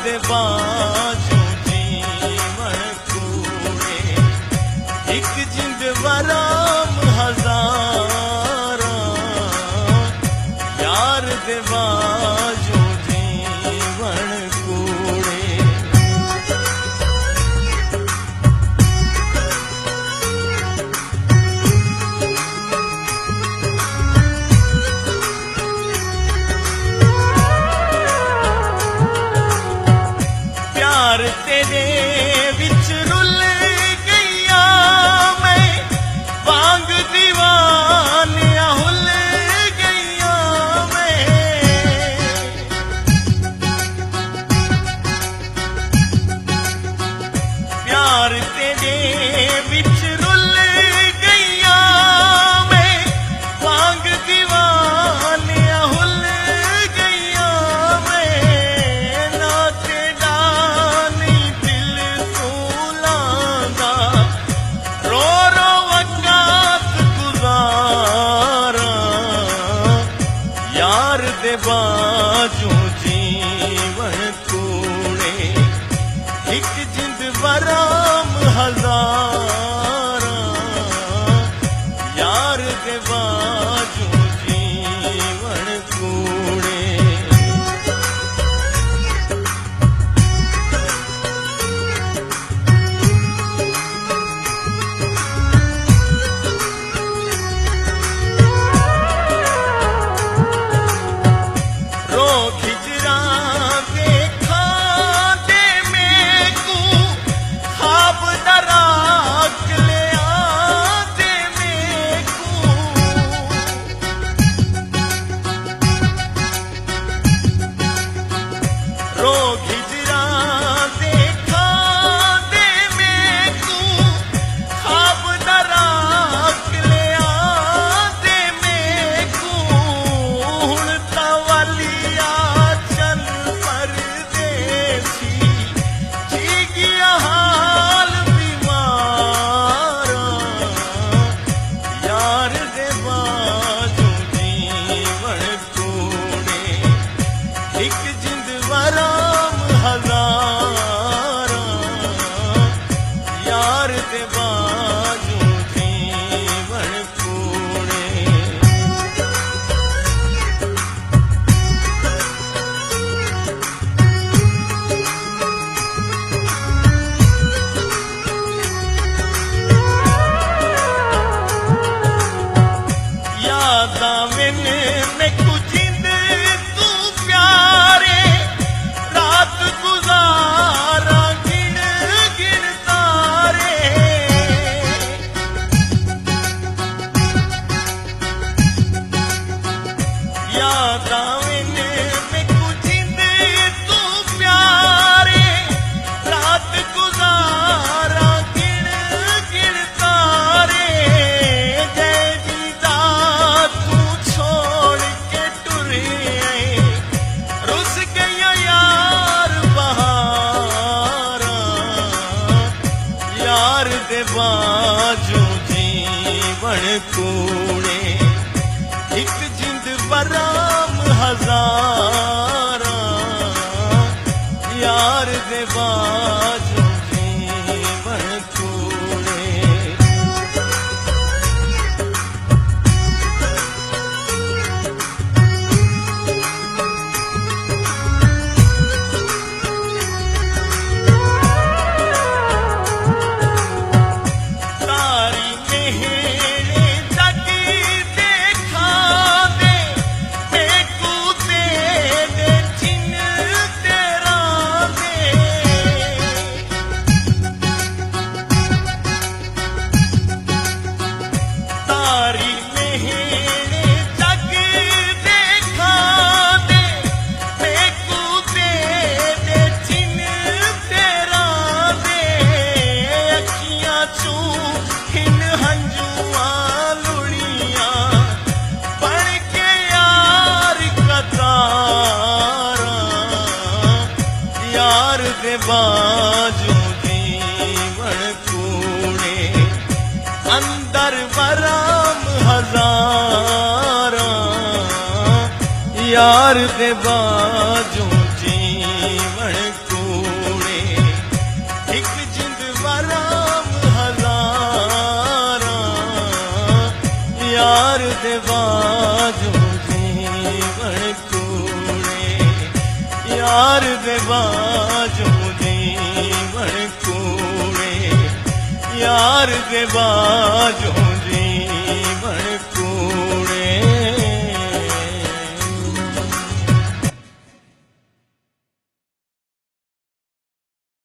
दे बाजू जीवन कूड़े एक जिंद वराम हजारा यार दे बाजू जीवन कूड़े प्यार तेरे विच रुल गईया मैं वांग दीवानिया हुल गईया मैं प्यार तेरे विच रुल गईया मैं वांग दीवानिया हुल गईया मैं ना तेरा नहीं दिल तू लांदा रो रो वक़्त गुज़ारा यार दे बाजू जीवन कूड़े एक जिंद वराम हजारा यार दे बाजू जीवन कूड़े रो खिजरा देखा दे मेकू खाब दराक ले आते मेकू रो खिजरा देखा दे मेकू खाब दराक ले आते मेकू हुण तवलिया चल परदेसी जी गया हाल बीमारा यार दे बाजू जीवन कूड़े एक जिंद वराम हजारा यार दे बाजू जीवन कूड़े यादा मैंने मैं कुछ तू प्यारे रात गुजारा गिन गिन तारे यादा मैंने मैं कुछ तू प्यारे रात गुजारा गिन गिन तारे जय जीता तू छोड़ के टुरे रुस गया यार बहारा यार दे बाजू जीवन कूड़े एक जिंद वराम हजारा यार दे बाजू जीवन कूड़े तारी मेहरे जग देखा दे मेकू तेरे चिन्ह तेरा दे तारी मेहरे जग देखा दे मेकू तेरे चिन्ह तेरा दे अखियां चू हिन हंजुआ लुड़िया बन के यार कतारा यार दे बाजू जीवन कूड़े अंदर वराम हजारा यार दे बाजू जीवन को यार दे बाजू जीवन कूड़े, यार दे बाजू जीवन कूड़े, यार दे बाजू